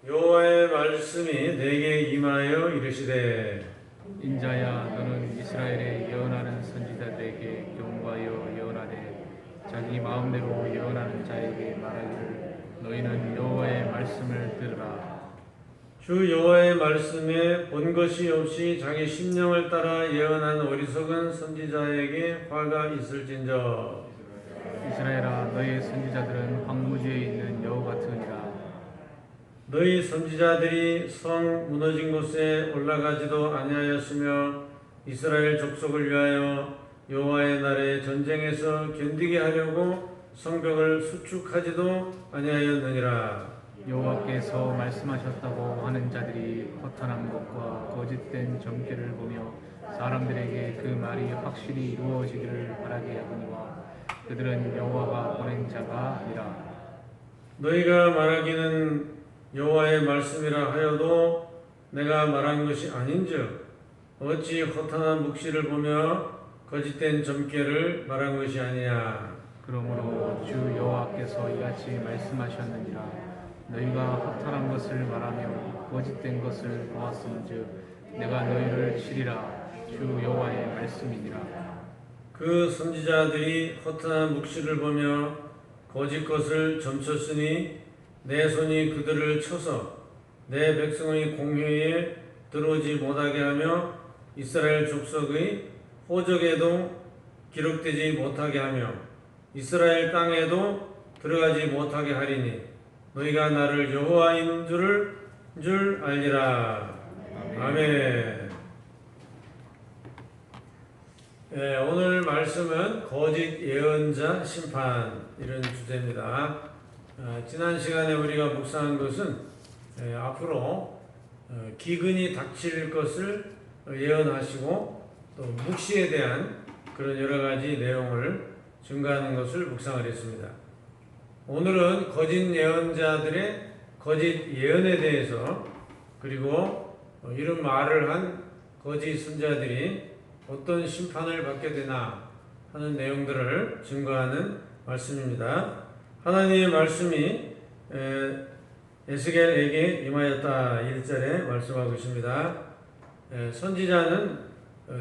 여호와의 말씀이 내게 임하여 이르시되 인자야 너는 이스라엘의 예언하는 선지자들에게 경고하여 예언하되 자기 마음대로 예언하는 자에게 말하기를 너희는 여호와의 말씀을 들으라. 주 여호와의 말씀에 본 것이 없이 자기 심령을 따라 예언한 어리석은 선지자에게 화가 있을진저. 이스라엘아 너희의 선지자들은 황무지에 있는 여우 같으니라. 너희 선지자들이 성 무너진 곳에 올라가지도 아니하였으며 이스라엘 족속을 위하여 여호와의 날에 전쟁에서 견디게 하려고 성벽을 수축하지도 아니하였느니라. 여호와께서 말씀하셨다고 하는 자들이 허탄한 것과 거짓된 점괘를 보며 사람들에게 그 말이 확실히 이루어지기를 바라게 하거니와 그들은 여호와가 보낸 자가 아니라. 너희가 말하기는 여호와의 말씀이라 하여도 내가 말한 것이 아닌즉 어찌 허탄한 묵시를 보며 거짓된 점괘를 말한 것이 아니냐. 그러므로 주 여호와께서 이같이 말씀하셨느니라. 너희가 허탄한 것을 말하며 거짓된 것을 보았음즉 내가 너희를 치리라. 주 여호와의 말씀이니라. 그 선지자들이 허탄한 묵시를 보며 거짓 것을 점쳤으니 내 손이 그들을 쳐서 내 백성의 공회에 들어오지 못하게 하며 이스라엘 족속의 호적에도 기록되지 못하게 하며 이스라엘 땅에도 들어가지 못하게 하리니 너희가 나를 여호와인 줄 알리라. 아멘. 네, 오늘 말씀은 거짓 예언자 심판 이런 주제입니다. 지난 시간에 우리가 묵상한 것은 앞으로 기근이 닥칠 것을 예언하시고 또 묵시에 대한 그런 여러 가지 내용을 증거하는 것을 묵상을 했습니다. 오늘은 거짓 예언자들의 거짓 예언에 대해서 그리고 이런 말을 한 거짓 선자들이 어떤 심판을 받게 되나 하는 내용들을 증거하는 말씀입니다. 하나님의 말씀이 에스겔에게 임하였다 1절에 말씀하고 있습니다. 선지자는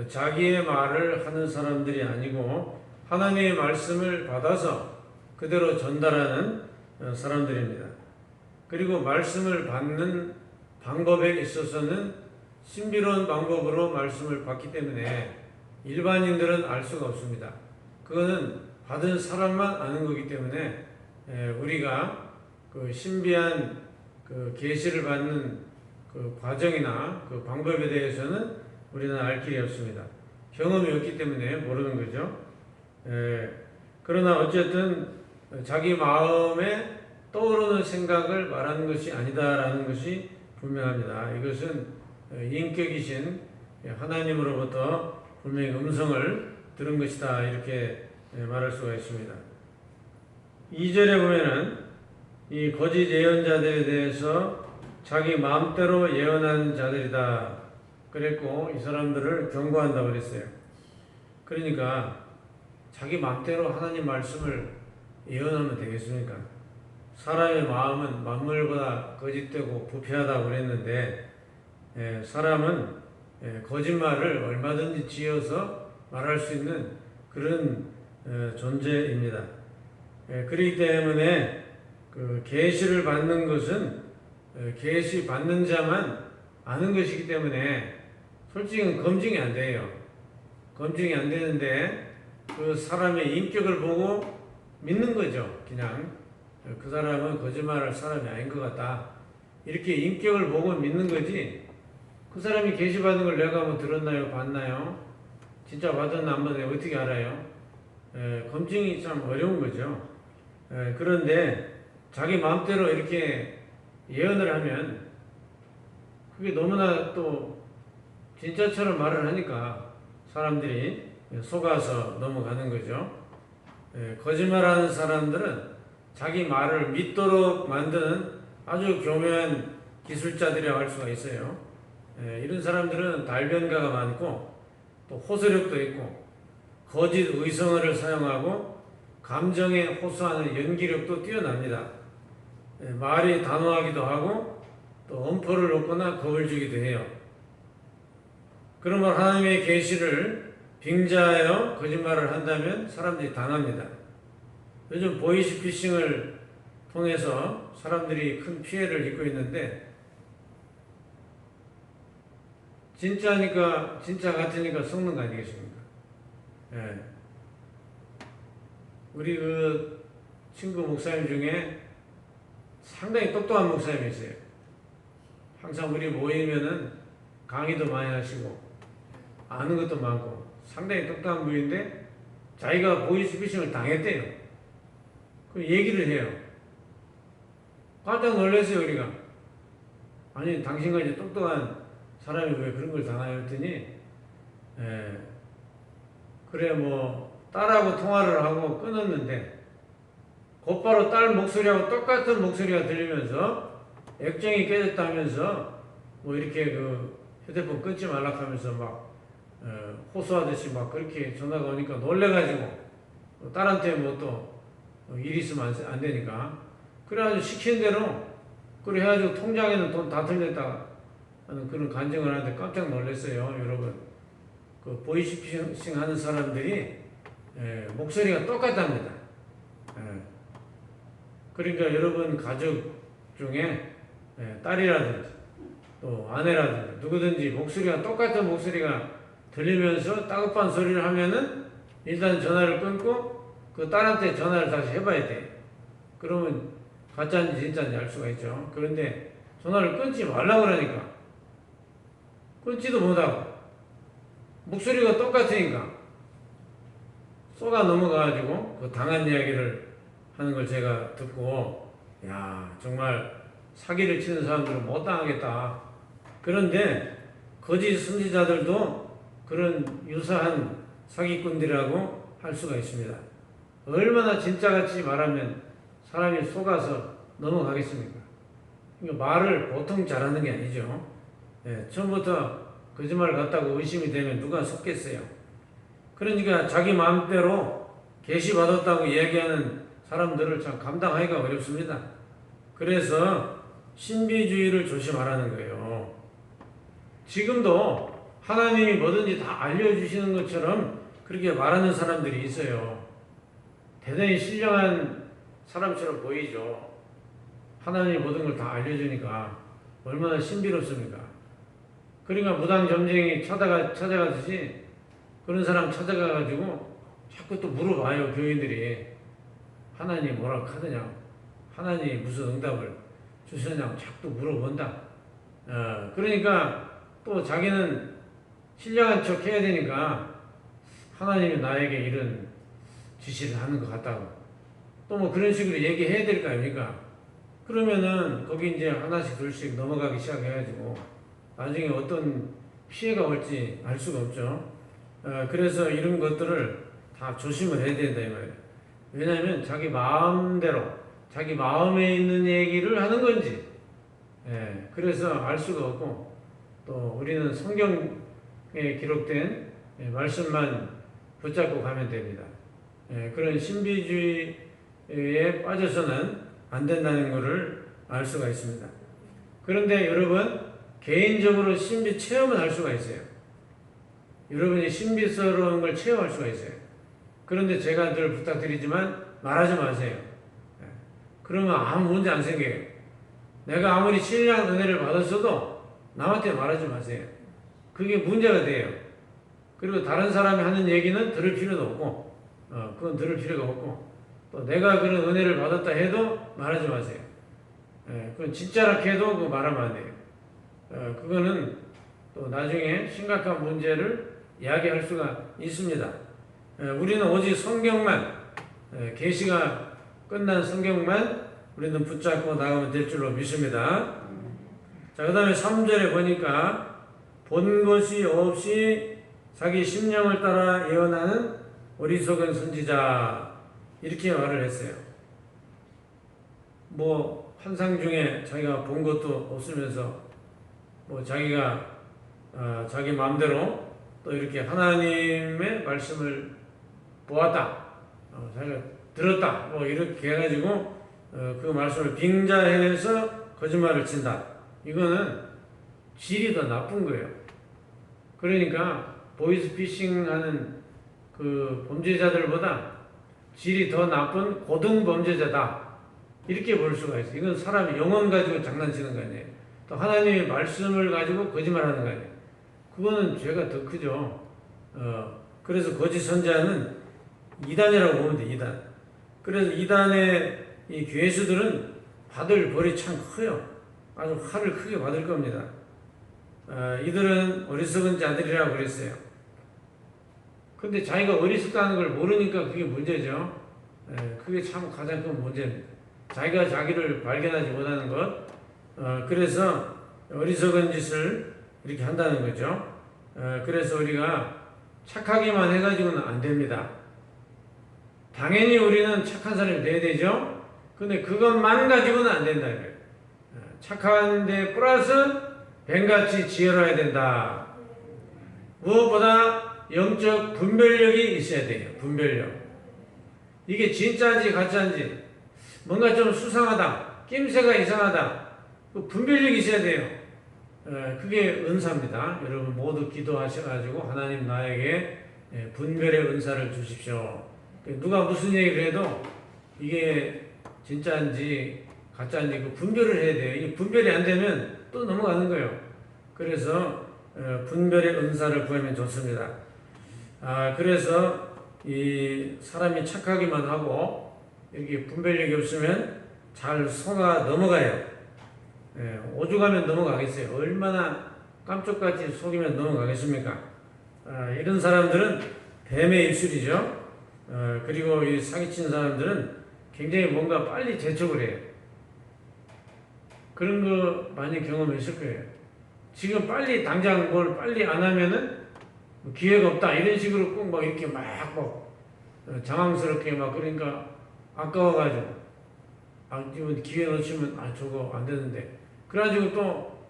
자기의 말을 하는 사람들이 아니고 하나님의 말씀을 받아서 그대로 전달하는 사람들입니다. 그리고 말씀을 받는 방법에 있어서는 신비로운 방법으로 말씀을 받기 때문에 일반인들은 알 수가 없습니다. 그거는 받은 사람만 아는 거기 때문에 우리가 그 신비한 그 계시를 받는 그 과정이나 그 방법에 대해서는 우리는 알 길이 없습니다. 경험이 없기 때문에 모르는 거죠. 그러나 어쨌든 자기 마음에 떠오르는 생각을 말하는 것이 아니다라는 것이 분명합니다. 이것은 인격이신 하나님으로부터 분명히 음성을 들은 것이다 이렇게 말할 수가 있습니다. 2절에 보면은 이 거짓 예언자들에 대해서 자기 마음대로 예언하는 자들이다 그랬고 이 사람들을 경고한다고 그랬어요. 그러니까 자기 마음대로 하나님 말씀을 예언하면 되겠습니까? 사람의 마음은 만물보다 거짓되고 부패하다고 그랬는데 사람은 거짓말을 얼마든지 지어서 말할 수 있는 그런 존재입니다. 그렇기 때문에 그 계시를 받는 것은 계시 받는 자만 아는 것이기 때문에 솔직히 검증이 안 돼요. 검증이 안 되는데 그 사람의 인격을 보고 믿는 거죠. 그냥 그 사람은 거짓말할 사람이 아닌 것 같다. 이렇게 인격을 보고 믿는 거지. 그 사람이 계시 받은 걸 내가 뭐 들었나요? 봤나요? 진짜 받았나 안 받았나 어떻게 알아요? 검증이 참 어려운 거죠. 그런데 자기 마음대로 이렇게 예언을 하면 그게 너무나 또 진짜처럼 말을 하니까 사람들이 속아서 넘어가는 거죠. 거짓말하는 사람들은 자기 말을 믿도록 만드는 아주 교묘한 기술자들이라고 할 수가 있어요. 이런 사람들은 달변가가 많고 또 호소력도 있고 거짓 의성어를 사용하고 감정에 호소하는 연기력도 뛰어납니다. 말이 단호하기도 하고 또 엄포를 놓거나 겁을 주기도 해요. 그러면 하나님의 계시를 빙자하여 거짓말을 한다면 사람들이 당합니다. 요즘 보이스피싱을 통해서 사람들이 큰 피해를 입고 있는데, 진짜니까 진짜 같으니까 속는 거 아니겠습니까? 예. 우리 그 친구 목사님 중에 상당히 똑똑한 목사님이 있어요. 항상 우리 모이면은 강의도 많이 하시고 아는 것도 많고 상당히 똑똑한 분인데, 자기가 보이스피싱을 당했대요. 그 얘기를 해요. 깜짝 놀랐어요, 우리가. 아니, 당신같이 똑똑한 사람이 왜 그런 걸 당하냐 했더니, 그래 뭐 딸하고 통화를 하고 끊었는데 곧바로 딸 목소리하고 똑같은 목소리가 들리면서 액정이 깨졌다면서 뭐 이렇게 그 휴대폰 끊지 말라 하면서 막 호소하듯이 막 그렇게 전화가 오니까 놀래가지고, 딸한테 뭐 또 일 있으면 안 되니까 그래가지고 시킨 대로 그래 해가지고 통장에는 돈 다 들렸다 하는 그런 간증을 하는데 깜짝 놀랐어요. 여러분, 그 보이스피싱 하는 사람들이 목소리가 똑같답니다. 그러니까 여러분 가족 중에 딸이라든지 또 아내라든지 누구든지 목소리가 똑같은 목소리가 들리면서 따급한 소리를 하면은 일단 전화를 끊고 그 딸한테 전화를 다시 해봐야 돼. 그러면 가짜인지 진짜인지 알 수가 있죠. 그런데 전화를 끊지 말라고 그러니까 끊지도 못하고 목소리가 똑같으니까 쏘가 넘어가가지고 그 당한 이야기를 하는 걸 제가 듣고, 야, 정말 사기를 치는 사람들은 못 당하겠다. 그런데 거짓 선지자들도 그런 유사한 사기꾼들이라고 할 수가 있습니다. 얼마나 진짜같이 말하면 사람이 속아서 넘어가겠습니까? 그러니까 말을 보통 잘하는 게 아니죠. 처음부터 거짓말을 갖다고 의심이 되면 누가 속겠어요. 그러니까 자기 마음대로 계시 받았다고 이야기하는 사람들을 참 감당하기가 어렵습니다. 그래서 신비주의를 조심하라는 거예요. 지금도 하나님이 뭐든지 다 알려주시는 것처럼 그렇게 말하는 사람들이 있어요. 대단히 신령한 사람처럼 보이죠. 하나님이 모든 걸 다 알려주니까 얼마나 신비롭습니까? 그러니까 무당점쟁이 찾아가듯이 그런 사람 찾아가가지고 자꾸 또 물어봐요. 교인들이 하나님 뭐라고 하더냐, 하나님 무슨 응답을 주셨냐고 자꾸 물어본다. 그러니까 또 자기는 신령한 척 해야 되니까 하나님이 나에게 이런 지시를 하는 것 같다고 또 뭐 그런 식으로 얘기해야 될 거 아닙니까? 그러면은 거기 이제 하나씩 둘씩 넘어가기 시작해가지고 나중에 어떤 피해가 올지 알 수가 없죠. 그래서 이런 것들을 다 조심을 해야 된다 이 말이에요. 왜냐하면 자기 마음대로 자기 마음에 있는 얘기를 하는 건지, 그래서 알 수가 없고, 또 우리는 성경에 기록된 말씀만 붙잡고 가면 됩니다. 그런 신비주의에 빠져서는 안 된다는 것을 알 수가 있습니다. 그런데 여러분, 개인적으로 신비 체험을 할 수가 있어요. 여러분이 신비스러운 걸 체험할 수가 있어요. 그런데 제가 늘 부탁드리지만 말하지 마세요. 그러면 아무 문제 안 생겨요. 내가 아무리 신령한 은혜를 받았어도 남한테 말하지 마세요. 그게 문제가 돼요. 그리고 다른 사람이 하는 얘기는 들을 필요도 없고, 그건 들을 필요가 없고, 또 내가 그런 은혜를 받았다 해도 말하지 마세요. 그건 진짜라 해도 그거 말하면 안 돼요. 그거는 또 나중에 심각한 문제를 이야기할 수가 있습니다. 우리는 오직 성경만, 계시가 끝난 성경만 우리는 붙잡고 나가면 될 줄로 믿습니다. 자, 그 다음에 3절에 보니까 본 것이 없이 자기 심령을 따라 예언하는 어리석은 선지자, 이렇게 말을 했어요. 뭐 환상 중에 자기가 본 것도 없으면서 뭐 자기가 자기 마음대로 또 이렇게 하나님의 말씀을 보았다, 자기가 들었다, 뭐 이렇게 해가지고 그 말씀을 빙자해서 거짓말을 친다, 이거는 질이 더 나쁜 거예요. 그러니까 보이스피싱 하는 그 범죄자들보다 질이 더 나쁜 고등 범죄자다. 이렇게 볼 수가 있어요. 이건 사람의 영혼 가지고 장난치는 거 아니에요. 또 하나님의 말씀을 가지고 거짓말하는 거 아니에요. 그거는 죄가 더 크죠. 그래서 거짓 선자는 이단이라고 보면 돼, 이단. 그래서 이단의 이 괴수들은 받을 벌이 참 커요. 아주 화를 크게 받을 겁니다. 이들은 어리석은 자들이라고 그랬어요. 근데 자기가 어리석다는 걸 모르니까 그게 문제죠. 그게 참 가장 큰 문제입니다. 자기가 자기를 발견하지 못하는 것. 그래서 어리석은 짓을 이렇게 한다는 거죠. 그래서 우리가 착하기만 해가지고는 안 됩니다. 당연히 우리는 착한 사람이 돼야 되죠. 근데 그것만 가지고는 안 된다. 착한데 플러스 뱀같이 지혜로워야 된다. 무엇보다 영적 분별력이 있어야 돼요. 분별력. 이게 진짜인지 가짜인지 뭔가 좀 수상하다. 낌새가 이상하다. 그 분별력이 있어야 돼요. 그게 은사입니다. 여러분 모두 기도하셔가지고 하나님 나에게 분별의 은사를 주십시오. 누가 무슨 얘기를 해도 이게 진짜인지 가짜인지 그 분별을 해야 돼요. 이 분별이 안 되면 또 넘어가는 거예요. 그래서 분별의 은사를 구하면 좋습니다. 그래서 이 사람이 착하기만 하고 이렇게 분별력이 없으면 잘 속아 넘어가요. 오죽하면 넘어가겠어요. 얼마나 깜짝같이 속이면 넘어가겠습니까? 이런 사람들은 뱀의 입술이죠. 그리고 이 사기친 사람들은 굉장히 뭔가 빨리 재촉을 해요. 그런 거 많이 경험했을 거예요. 지금 빨리 당장 뭘 빨리 안 하면은 기회가 없다 이런 식으로 꼭 막 이렇게 막 장황스럽게 막 그러니까 아까워가지고 지금 기회 놓치면 저거 안 되는데 그래가지고 또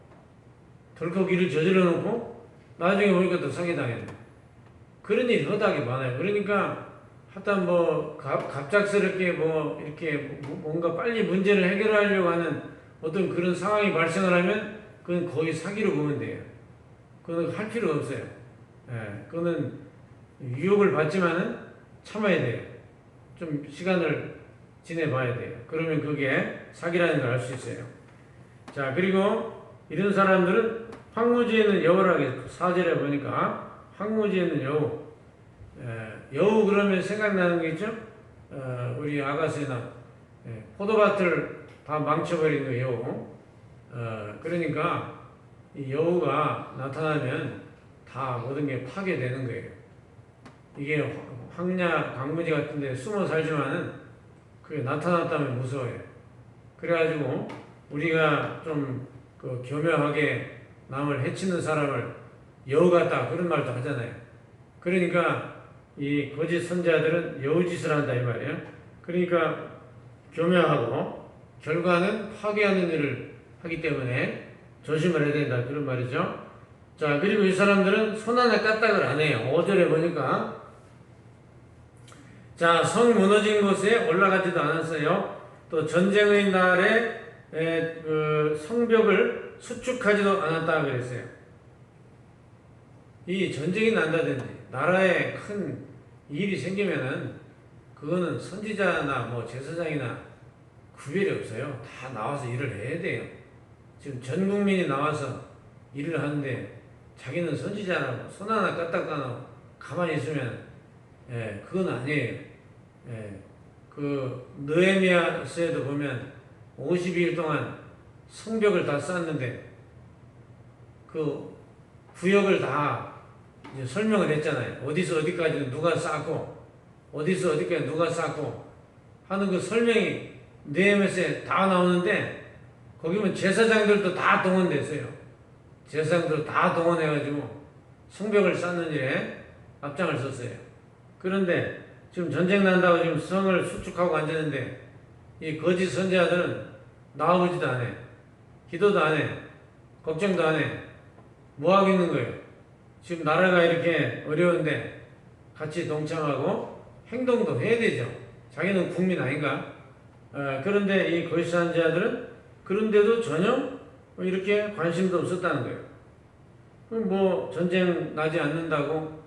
덜컥 일을 저질러 놓고 나중에 보니까 또 사기당했네. 그런 일이 허다하게 많아요. 그러니까 하여튼 뭐 갑작스럽게 뭐 이렇게 뭔가 빨리 문제를 해결하려고 하는 어떤 그런 상황이 발생을 하면 그건 거의 사기로 보면 돼요. 그건 할 필요 없어요. 그거는 유혹을 받지만은 참아야 돼요. 좀 시간을 지내봐야 돼요. 그러면 그게 사기라는 걸 알 수 있어요. 자, 그리고 이런 사람들은 황무지에는 여우라고 4절에 보니까 황무지에는 여우. 여우 그러면 생각나는 게 있죠? 우리 아가새나 포도밭을 다 망쳐버린 거 여우. 그러니까 이 여우가 나타나면 다 모든 게 파괴되는 거예요. 이게 황야 강무지 같은 데 숨어 살지만은 그게 나타났다면 무서워요. 그래가지고 우리가 좀 그 교묘하게 남을 해치는 사람을 여우 같다 그런 말도 하잖아요. 그러니까 이 거짓 선자들은 여우짓을 한다 이 말이에요. 그러니까 교묘하고 결과는 파괴하는 일을 하기 때문에 조심을 해야 된다 그런 말이죠. 자, 그리고 이 사람들은 손 하나 까딱을 안 해요. 5절에 보니까 자, 성 무너진 곳에 올라가지도 않았어요. 또 전쟁의 날에 그 성벽을 수축하지도 않았다 그랬어요. 이 전쟁이 난다든지 나라에 큰 일이 생기면은 그거는 선지자나 뭐 제사장이나 구별이 없어요. 다 나와서 일을 해야 돼요. 지금 전 국민이 나와서 일을 하는데 자기는 선지자라고 손 하나 까딱 안 하고 가만히 있으면 그건 아니에요. 그 느헤미야서에도 보면 52일 동안 성벽을 다 쌓았는데 그 구역을 다 이제 설명을 했잖아요. 어디서 어디까지 누가 쌓고 어디서 어디까지 누가 쌓고 하는 그 설명이 느헤미야서에 다 나오는데 거기 보면 제사장들도 다 동원됐어요. 제사장들 다 동원해가지고 성벽을 쌓는 일에 앞장을 섰어요. 그런데 지금 전쟁 난다고 지금 성을 수축하고 앉았는데 이 거짓 선지자들은 나와보지도 안 해. 기도도 안 해. 걱정도 안 해. 뭐 하고 있는 거예요? 지금 나라가 이렇게 어려운데 같이 동참하고 행동도 해야 되죠. 자기는 국민 아닌가? 그런데 이 거짓 선지자들은 그런데도 전혀 뭐 이렇게 관심도 없었다는 거예요. 그럼 뭐 전쟁 나지 않는다고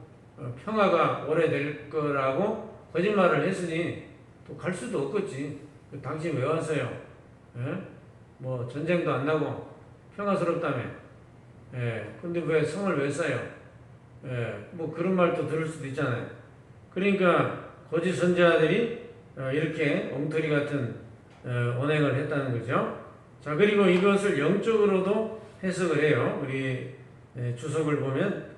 평화가 오래될 거라고 거짓말을 했으니 또 갈 수도 없겠지. 당신 왜 왔어요? 예? 뭐 전쟁도 안 나고 평화스럽다며. 예. 근데 왜 성을 왜 쌓여? 예. 뭐 그런 말도 들을 수도 있잖아요. 그러니까 거짓 선지자들이 이렇게 엉터리 같은 언행을 했다는 거죠. 자, 그리고 이것을 영적으로도 해석을 해요. 우리 주석을 보면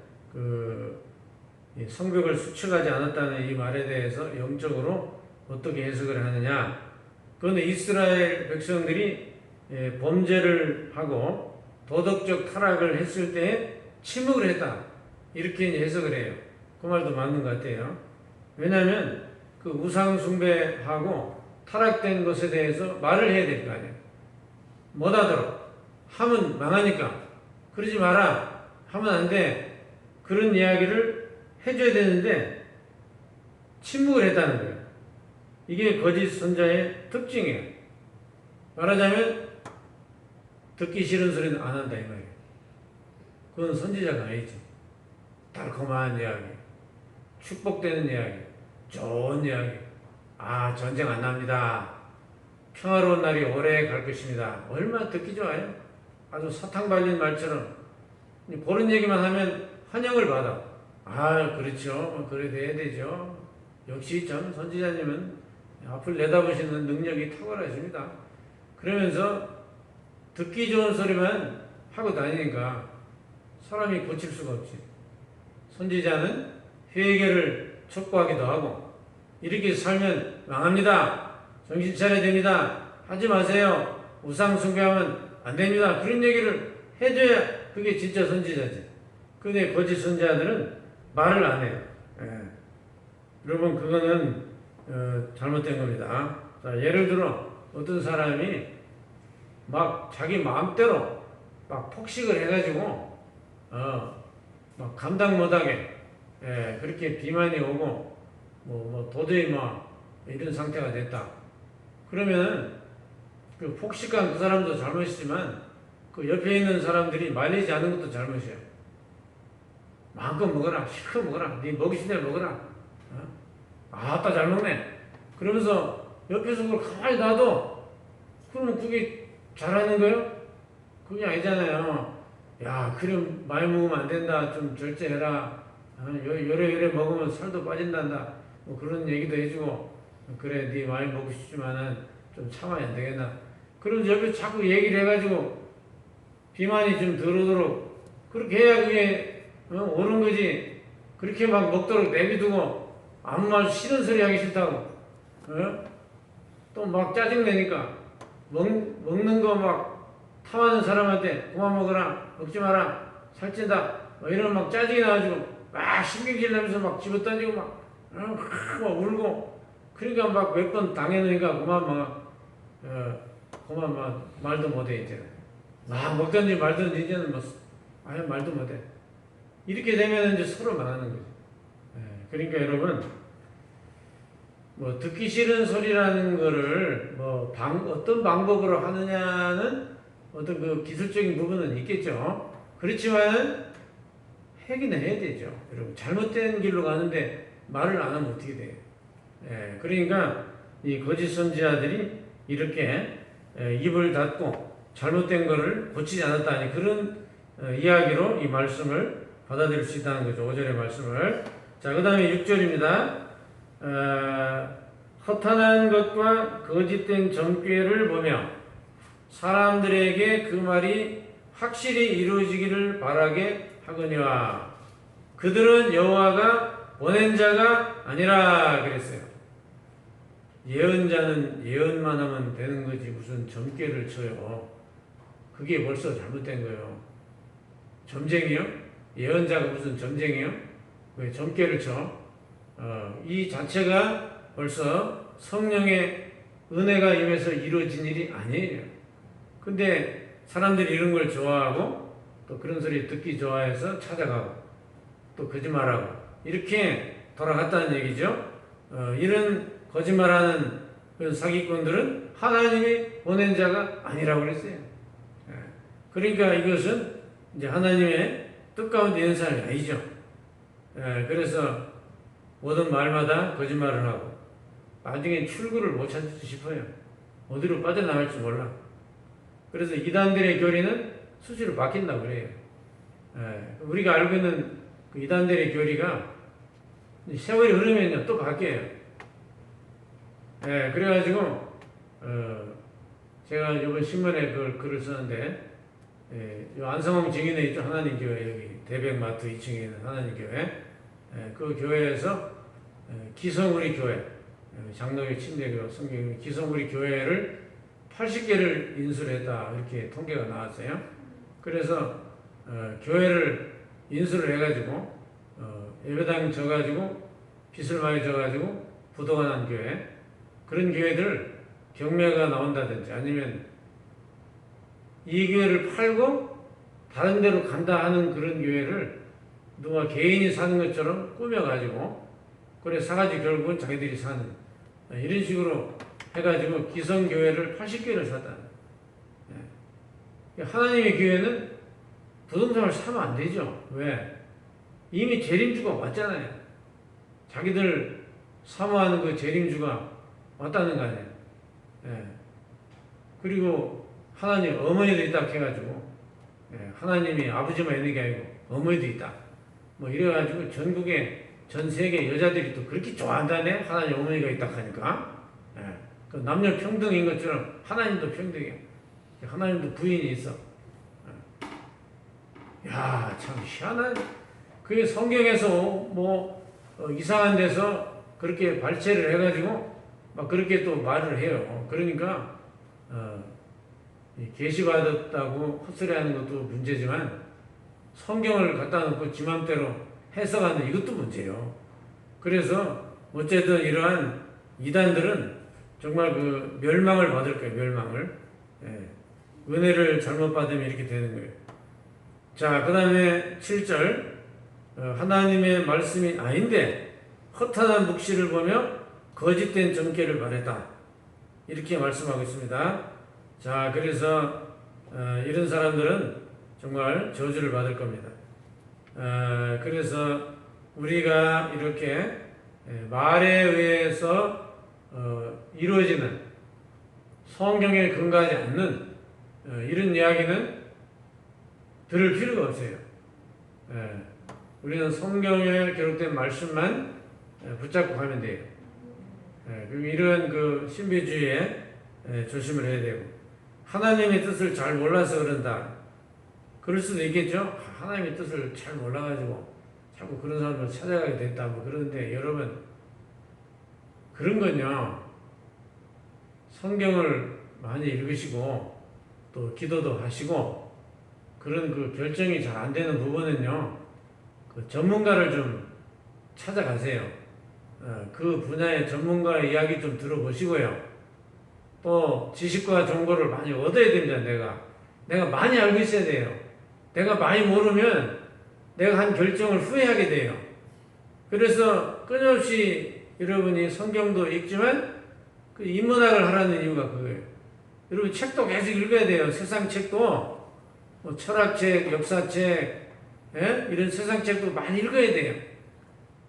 성벽을 수축하지 않았다는 이 말에 대해서 영적으로 어떻게 해석을 하느냐. 그런데 이스라엘 백성들이 범죄를 하고 도덕적 타락을 했을 때 침묵을 했다. 이렇게 해석을 해요. 그 말도 맞는 것 같아요. 왜냐하면 그 우상 숭배하고 타락된 것에 대해서 말을 해야 될 거 아니에요. 못하도록 하면 망하니까 그러지 마라 하면 안 돼. 그런 이야기를 해줘야 되는데 침묵을 했다는 거예요. 이게 거짓 선자의 특징이에요. 말하자면 듣기 싫은 소리는 안 한다 이 말이에요. 그건 선지자가 아니지. 달콤한 이야기, 축복되는 이야기, 좋은 이야기. 아, 전쟁 안 납니다. 평화로운 날이 오래 갈 것입니다. 얼마나 듣기 좋아요? 아주 사탕 발린 말처럼 그런 얘기만 하면 환영을 받아. 아, 그렇죠. 그래도 해야 되죠. 역시 전 선지자님은 앞을 내다보시는 능력이 탁월하십니다. 그러면서 듣기 좋은 소리만 하고 다니니까 사람이 고칠 수가 없지. 선지자는 회개를 촉구하기도 하고 이렇게 살면 망합니다. 정신 차려야 됩니다. 하지 마세요. 우상 숭배하면 안 됩니다. 그런 얘기를 해줘야 그게 진짜 선지자지. 근데 거짓 선지자들은 말을 안 해요. 예. 여러분 그거는 잘못된 겁니다. 자, 예를 들어 어떤 사람이 막 자기 마음대로 막 폭식을 해가지고 막 감당 못하게 그렇게 비만이 오고 뭐 도저히 막 이런 상태가 됐다. 그러면 그 폭식한 그 사람도 잘못이지만 그 옆에 있는 사람들이 말리지 않은 것도 잘못이에요. 마음껏 먹어라, 실컷 먹어라, 네 먹이 신대 먹어라. 아따 잘 먹네. 그러면서 옆에서 그걸 가만히 놔둬. 그러면 그게 잘하는 거예요? 그게 아니잖아요. 야, 그럼 많이 먹으면 안 된다. 좀 절제해라. 요래 먹으면 살도 빠진단다. 뭐 그런 얘기도 해주고, 그래, 네 많이 먹고 싶지만은 좀 참아야 안 되겠나. 그럼 옆에 자꾸 얘기를 해가지고 비만이 좀 덜 오도록 그렇게 해야 그게 오는 거지. 그렇게 막 먹도록 내비두고 아무 말 싫은 소리 하기 싫다고. 또 막 짜증내니까 먹는 거 막 탐하는 사람한테 그만 먹어라, 먹지 마라, 살찐다, 뭐 이런 막 짜증이 나가지고 막 신경질 내면서 막 집어던지고 막 울고 그러니까 막 몇 번 당해놓으니까 그만 막 말도 못해 이제. 막 먹든지 말든지 이제는 뭐 아예 말도 못해. 이렇게 되면 이제 서로 말하는 거죠. 그러니까 여러분 뭐 듣기 싫은 소리라는 거를 뭐 어떤 방법으로 하느냐는 어떤 그 기술적인 부분은 있겠죠. 그렇지만 하기는 해야 되죠. 여러분 잘못된 길로 가는데 말을 안 하면 어떻게 돼요? 그러니까 이 거짓 선지자들이 이렇게 입을 닫고 잘못된 거를 고치지 않았다니 그런 이야기로 이 말씀을 받아들일 수 있다는 거죠. 5절의 말씀을. 자, 그 다음에 6절입니다. 허탄한 것과 거짓된 정죄를 보며 사람들에게 그 말이 확실히 이루어지기를 바라게 하거니와 그들은 여호와가 보낸 자가 아니라 그랬어요. 예언자는 예언만 하면 되는 거지 무슨 점괘를 쳐요. 그게 벌써 잘못된 거예요. 점쟁이요? 예언자가 무슨 점쟁이요? 왜 점괘를 쳐? 이 자체가 벌써 성령의 은혜가 임해서 이루어진 일이 아니에요. 근데 사람들이 이런 걸 좋아하고 또 그런 소리 듣기 좋아해서 찾아가고 또 거짓말하고 이렇게 돌아갔다는 얘기죠. 이런 거짓말하는 그런 사기꾼들은 하나님이 보낸 자가 아니라고 그랬어요. 그러니까 이것은 이제 하나님의 뜻 가운데 있는 사람이 아니죠. 그래서 모든 말마다 거짓말을 하고 나중에 출구를 못 찾을지 싶어요. 어디로 빠져나갈지 몰라. 그래서 이단들의 교리는 수시로 바뀐다고 그래요. 우리가 알고 있는 그 이단들의 교리가 세월이 흐르면요 또 바뀌어요. 그래가지고 제가 이번 신문에 그걸 글을 썼는데 요 안성홍 증인에 있죠. 하나님 교회 여기 대백마트 2층에 있는 하나님 교회. 그 교회에서 기성우리 교회 장로교 침례교 성경 기성우리 교회를 80개를 인수를 했다 이렇게 통계가 나왔어요. 그래서 교회를 인수를 해가지고 예배당 져가지고 빚을 많이 져가지고 부도가 난 교회 그런 교회들 경매가 나온다든지 아니면 이 교회를 팔고 다른 데로 간다 하는 그런 교회를 누가 개인이 사는 것처럼 꾸며가지고 그래 사가지고 결국은 자기들이 사는 이런 식으로 해가지고 기성교회를 80개를 샀다. 하나님의 교회는 부동산을 사면 안 되죠. 왜? 이미 재림주가 왔잖아요. 자기들 사모하는 그 재림주가 왔다는 거 아니에요. 그리고 하나님 어머니도 있다 해가지고 하나님이 아버지만 있는 게 아니고 어머니도 있다. 뭐 이래가지고 전국에 전 세계 여자들이 또 그렇게 좋아한다네. 하나님 어머니가 있다 하니까. 그 남녀 평등인 것처럼 하나님도 평등해. 하나님도 부인이 있어. 야, 참 희한한. 그게 성경에서 이상한 데서 그렇게 발췌를 해가지고 막 그렇게 또 말을 해요. 그러니까 계시받았다고 헛소리하는 것도 문제지만 성경을 갖다 놓고 지 맘대로 해석하는 이것도 문제예요. 그래서 어쨌든 이러한 이단들은 정말 그 멸망을 받을 거예요. 멸망을. 은혜를 잘못 받으면 이렇게 되는 거예요. 자, 그 다음에 7절 하나님의 말씀이 아닌데 허탄한 묵시를 보며 거짓된 점괘를 바랬다. 이렇게 말씀하고 있습니다. 자, 그래서 이런 사람들은 정말 저주를 받을 겁니다. 그래서 우리가 이렇게 말에 의해서 이루어지는 성경에 근거하지 않는 이런 이야기는 들을 필요가 없어요. 우리는 성경에 기록된 말씀만 붙잡고 가면 돼요. 그리고 이런 그 신비주의에 조심을 해야 되고 하나님의 뜻을 잘 몰라서 그런다. 그럴 수도 있겠죠. 하나님의 뜻을 잘 몰라가지고 자꾸 그런 사람을 찾아가게 됐다. 뭐 그런데 여러분 그런 건요. 성경을 많이 읽으시고 또 기도도 하시고 그런 그 결정이 잘 안 되는 부분은요. 그 전문가를 좀 찾아가세요. 그 분야의 전문가의 이야기 좀 들어보시고요. 또 지식과 정보를 많이 얻어야 됩니다. 내가 많이 알고 있어야 돼요. 내가 많이 모르면 내가 한 결정을 후회하게 돼요. 그래서 끊임없이 여러분이 성경도 읽지만 그 인문학을 하라는 이유가 그거예요. 여러분 책도 계속 읽어야 돼요. 세상 책도 뭐 철학책, 역사책 이런 세상 책도 많이 읽어야 돼요.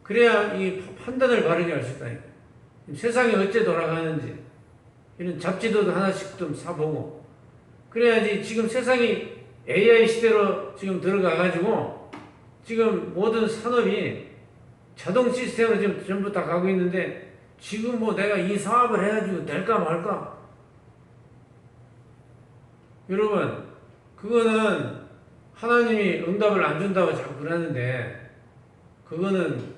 그래야 이 판단을 바르게 할 수 있다. 세상이 어째 돌아가는지 이런 잡지도 하나씩 좀 사보고 그래야지. 지금 세상이 AI 시대로 지금 들어가가지고 지금 모든 산업이 자동 시스템으로 지금 전부 다 가고 있는데 지금 뭐 내가 이 사업을 해가지고 될까 말까? 여러분 그거는 하나님이 응답을 안 준다고 자꾸 그러는데 그거는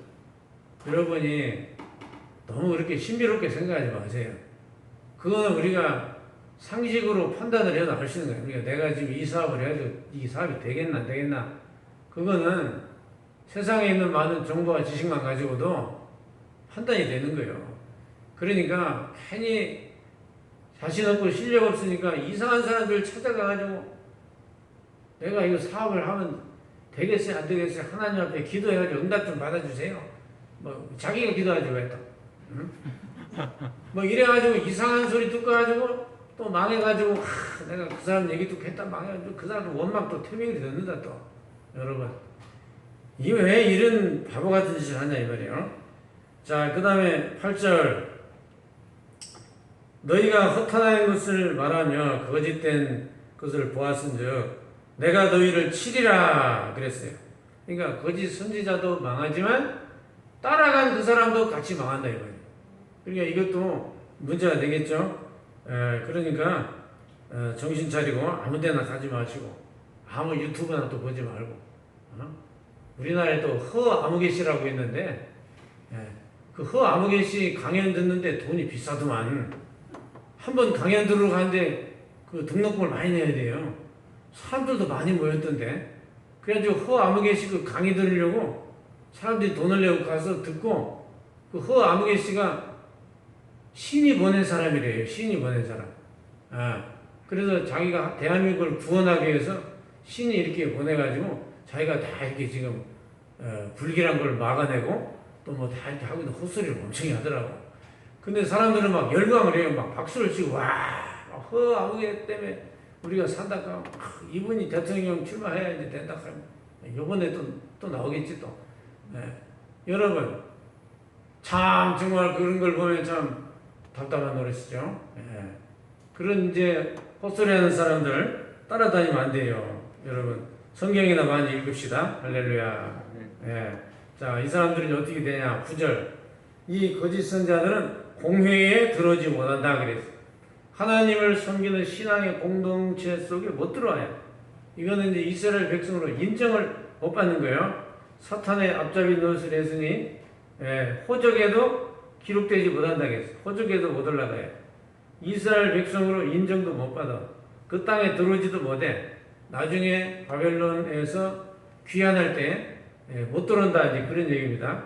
여러분이 너무 그렇게 신비롭게 생각하지 마세요. 그거는 우리가 상식으로 판단을 해도 알 수 있는 거예요. 그러니까 내가 지금 이 사업을 해가지고 이 사업이 되겠나 안 되겠나. 그거는 세상에 있는 많은 정보와 지식만 가지고도 판단이 되는 거예요. 그러니까 괜히 자신 없고 실력 없으니까 이상한 사람들 찾아가가지고 내가 이거 사업을 하면 되겠어요 안 되겠어요 하나님 앞에 기도해가지고 응답 좀 받아주세요. 뭐 자기가 기도하지 왜 또. 응? 뭐 이래가지고 이상한 소리 듣고 가지고 또 망해가지고 내가 그 사람 얘기 듣겠다 망해가지고 그 사람 원망 또 태명이 듣는다 또 여러분 이게 왜 이런 바보 같은 짓을 하냐 이 말이에요. 자, 그 다음에 8절 너희가 허탄한 것을 말하며 거짓된 것을 보았은즉 내가 너희를 치리라 그랬어요. 그러니까 거짓 선지자도 망하지만 따라간 그 사람도 같이 망한다 이거예요. 그러니까 이것도 문제가 되겠죠. 그러니까 정신 차리고 아무 데나 가지 마시고 아무 유튜브나 또 보지 말고 우리나라에 또 허아무개씨라고 있는데 그 허아무개씨 강연 듣는데 돈이 비싸더만 한 번 강연 들으러 가는데 그 등록금을 많이 내야 돼요. 사람들도 많이 모였던데 그래가지고 허아무개씨 그 강의 들으려고 사람들이 돈을 내고 가서 듣고 그 허아무개씨가 신이 보낸 사람이래요. 신이 보낸 사람. 그래서 자기가 대한민국을 구원하기 위해서 신이 이렇게 보내가지고 자기가 다 이렇게 지금 불길한 걸 막아내고 또 뭐 다 이렇게 하고 있는 헛소리를 엄청 하더라고. 근데 사람들은 막 열광을 해요. 막 박수를 치고 와 허아무개 때문에 우리가 산다고 하면 이분이 대통령 출마해야지 된다 하면 이번에 또 나오겠지 또. 여러분 참 정말 그런 걸 보면 참 답답한 노릇이죠. 그런 이제 헛소리하는 사람들 따라다니면 안 돼요. 여러분 성경이나 많이 읽읍시다. 할렐루야. 자, 이 사람들은 어떻게 되냐? 9절 이 거짓 선자들은 공회에 들어오지 못한다 그랬어요. 하나님을 섬기는 신앙의 공동체 속에 못 들어와요. 이거는 이제 이스라엘 백성으로 인정을 못 받는 거예요. 사탄의 앞잡이 노릇을 했으니 호적에도 기록되지 못한다 그랬어요. 호적에도 못 올라가요. 이스라엘 백성으로 인정도 못 받아. 그 땅에 들어오지도 못해. 나중에 바벨론에서 귀환할 때 못 들어온다 이제 그런 얘기입니다.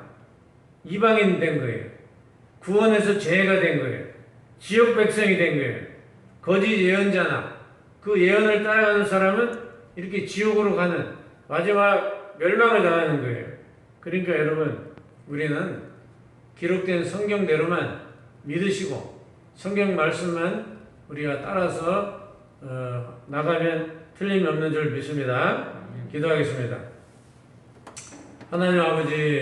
이방인 된 거예요. 구원에서 죄가 된 거예요. 지역 백성이 된 거예요. 거짓 예언자나 그 예언을 따라가는 사람은 이렇게 지옥으로 가는 마지막 멸망을 당하는 거예요. 그러니까 여러분 우리는 기록된 성경대로만 믿으시고 성경 말씀만 우리가 따라서 나가면 틀림이 없는 줄 믿습니다. 기도하겠습니다. 하나님 아버지